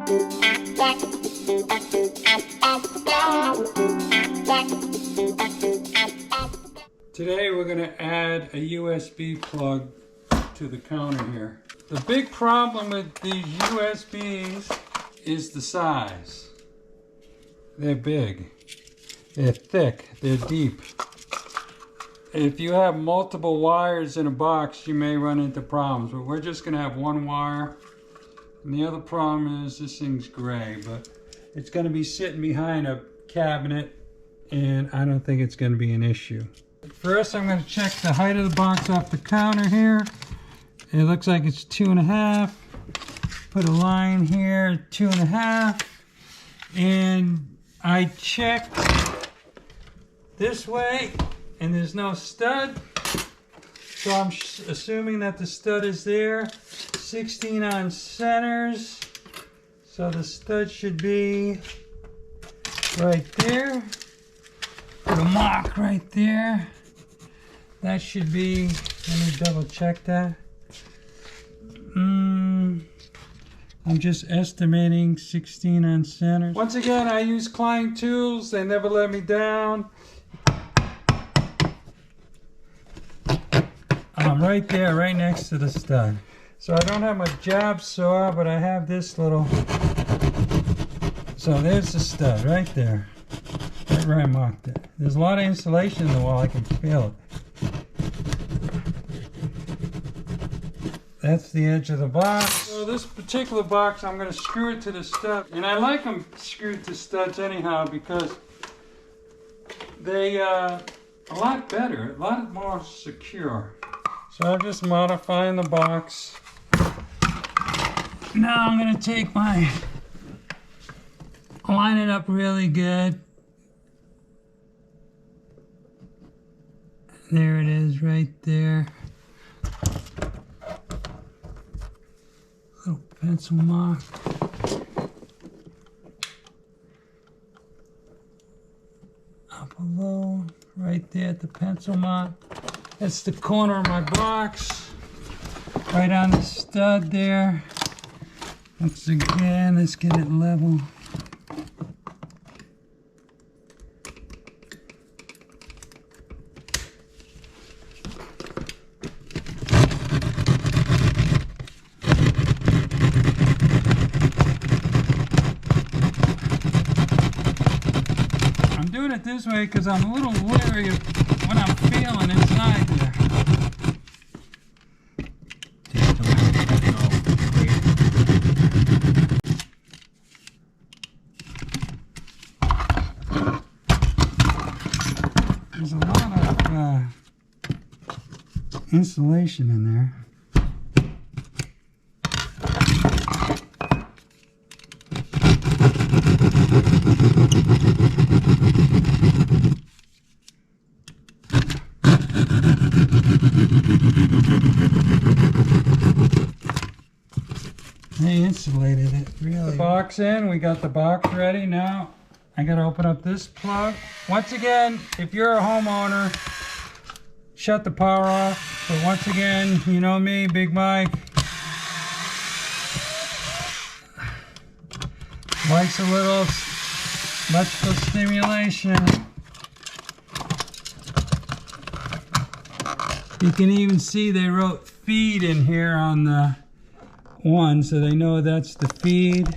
Today we're going to add a USB plug to the counter here. The big problem with these USBs is the size. They're big, they're thick, they're deep. If you have multiple wires in a box, you may run into problems, but we're just going to have one wire. And the other problem is this thing's gray, but it's going to be sitting behind a cabinet and I don't think it's going to be an issue. First, I'm going to check the height of the box off the counter here. It looks like it's 2.5. Put a line here, 2.5. And I checked this way, and there's no stud. So I'm assuming that the stud is there. 16 on centers. So the stud should be right there. Put a mark right there. That should be, let me double check that. I'm just estimating 16 on center. Once again, I use Klein tools. They never let me down. I'm right there, right next to the stud. So I don't have my jab saw, but I have this little. So there's the stud right there. Right where I marked it. There's a lot of insulation in the wall. I can feel it. That's the edge of the box. So this particular box, I'm going to screw it to the stud. And I like them screwed to studs anyhow because they a lot better, a lot more secure. So I'm just modifying the box. Now I'm going to take my, line it up really good. There it is right there. Little pencil mark. Up below, right there at the pencil mark. That's the corner of my box. Right on the stud there. Once again, let's get it level. I'm doing it this way because I'm a little leery of what I'm feeling inside there. There's a lot of insulation in there. They insulated it, really. The box in, we got the box ready. Now I gotta open up this plug. Once again, if you're a homeowner, shut the power off. But once again, you know me, Big Mike. Likes a little electrical stimulation. You can even see they wrote feed in here on the one, so they know that's the feed.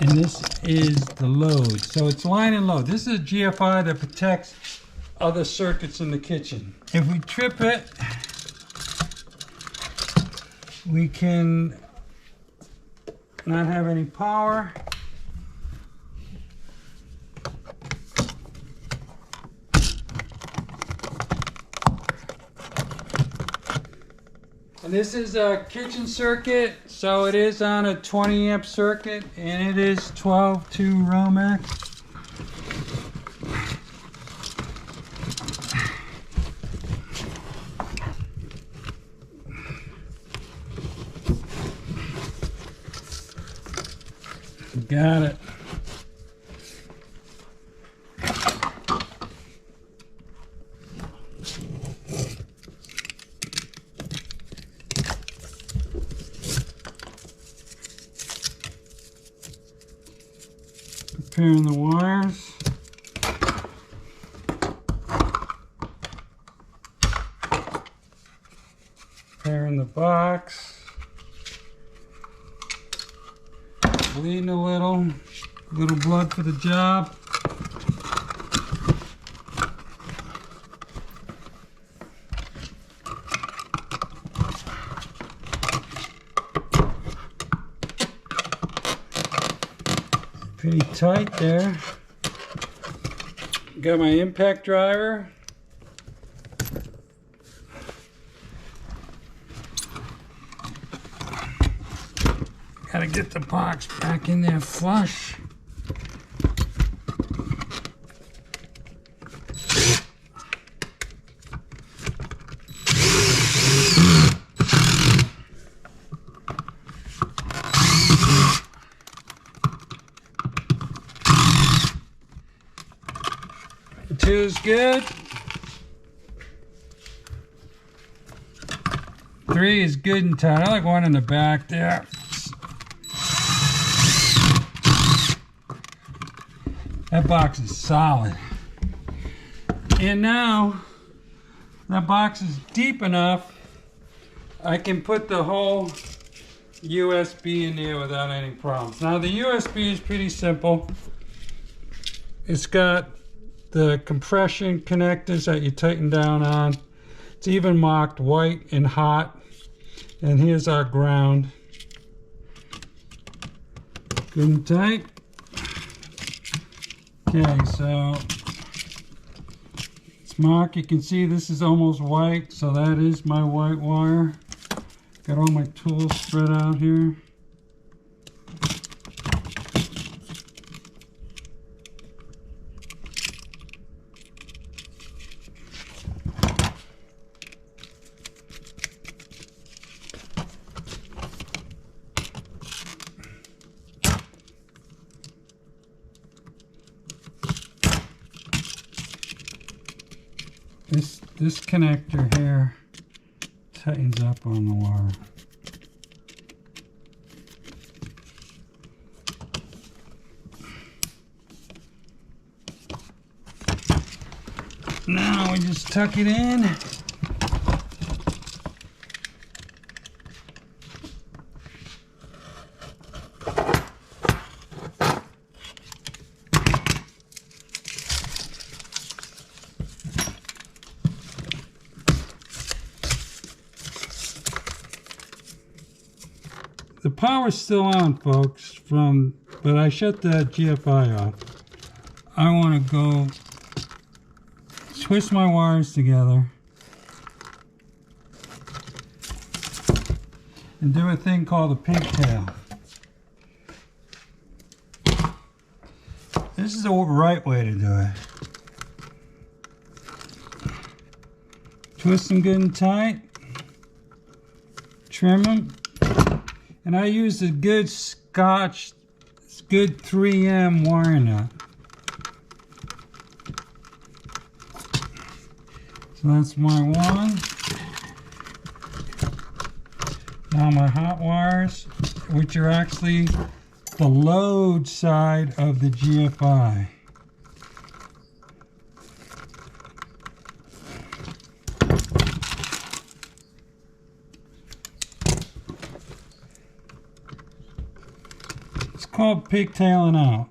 And this is the load. So it's line and load. This is a GFI that protects other circuits in the kitchen. If we trip it, we can not have any power. And this is a kitchen circuit, so it is on a 20 amp circuit, and it is 12-2 Romex. Got it. repairing the wires. Repairing the box. Bleeding a little blood for the job. Pretty tight there. Got my impact driver. Gotta get the box back in there flush. Two is good. 3 is good and tight. I like one in the back there. That box is solid. And now that box is deep enough, I can put the whole USB in there without any problems. Now the USB is pretty simple. It's got the compression connectors that you tighten down on. It's even marked white and hot. And here's our ground. Good and tight. Okay, so it's marked. You can see this is almost white, so that is my white wire. Got all my tools spread out here. This connector here tightens up on the wire. Now we just tuck it in. The power's still on, folks, but I shut the GFI off. I want to go twist my wires together and do a thing called a pigtail. This is the right way to do it. Twist them good and tight. Trim them. And I use a good Scotch, good 3M wire nut. So that's my one. Now my hot wires, which are actually the load side of the GFI. It's called pigtailing out.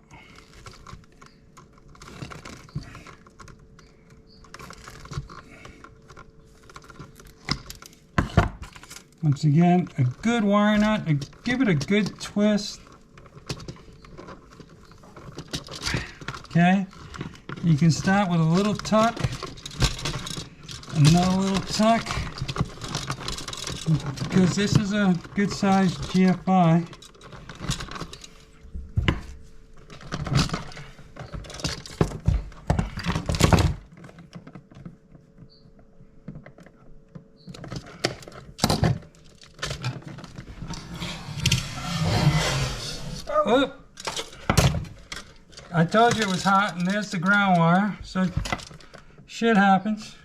Once again, a good wire nut, give it a good twist. Okay, you can start with a little tuck, another little tuck, because this is a good sized GFI. Oop. I told you it was hot, and there's the ground wire, so shit happens.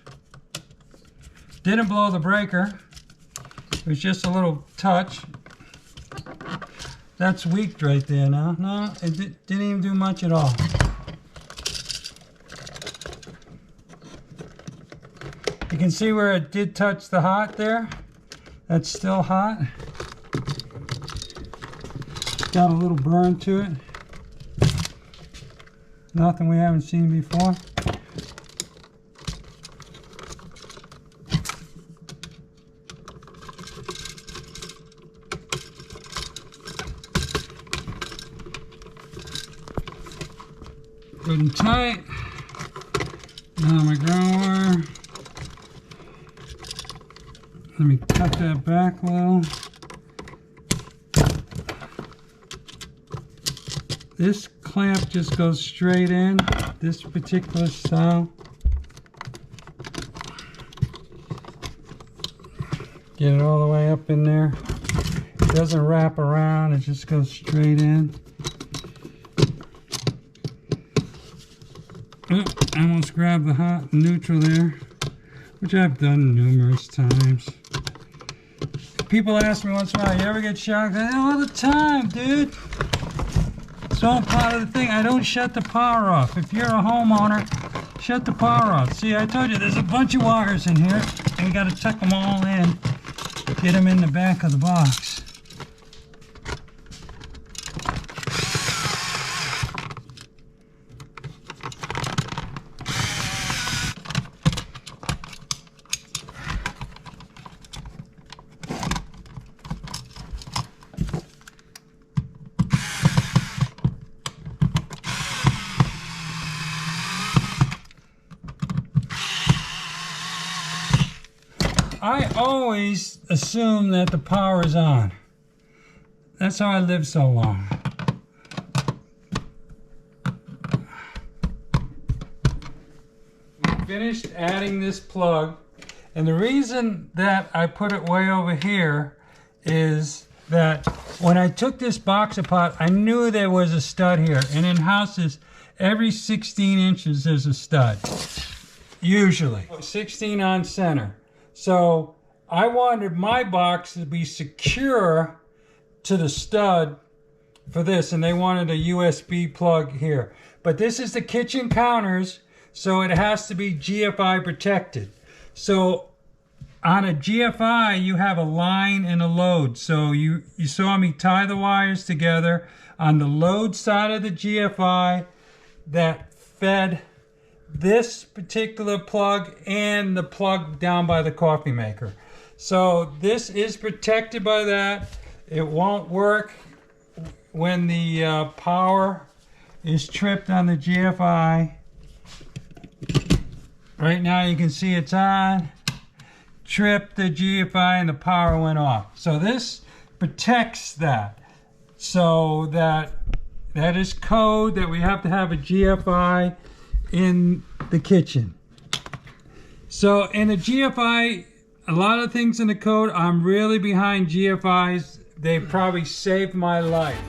Didn't blow the breaker, it was just a little touch. That's weak right there now. No, it didn't even do much at all. You can see where it did touch the hot there. That's still hot. Got a little burn to it. Nothing we haven't seen before. Good and tight. Now my ground wire. Let me cut that back a little. This clamp just goes straight in, this particular style. Get it all the way up in there. It doesn't wrap around, it just goes straight in. Oh, I almost grabbed the hot and neutral there, which I've done numerous times. People ask me once in a while, you ever get shocked? I say, all the time, dude. It's all part of the thing. I don't shut the power off. If you're a homeowner, shut the power off. See, I told you there's a bunch of wires in here, and we got to tuck them all in, get them in the back of the box. I always assume that the power is on. That's how I lived so long. We finished adding this plug, and the reason that I put it way over here is that when I took this box apart, I knew there was a stud here, and in houses, every 16 inches there's a stud, usually 16 on center. So I wanted my box to be secure to the stud for this, and they wanted a USB plug here. But this is the kitchen counters, so it has to be GFI protected. So on a GFI, you have a line and a load. So you saw me tie the wires together on the load side of the GFI that fed this particular plug and the plug down by the coffee maker. So this is protected by that. It won't work when the power is tripped on the GFI. Right now you can see it's on. Tripped the GFI and the power went off. So this protects that. So that is code that we have to have a GFI in the kitchen. So in the GFI, a lot of things in the code, I'm really behind GFIs. They probably saved my life.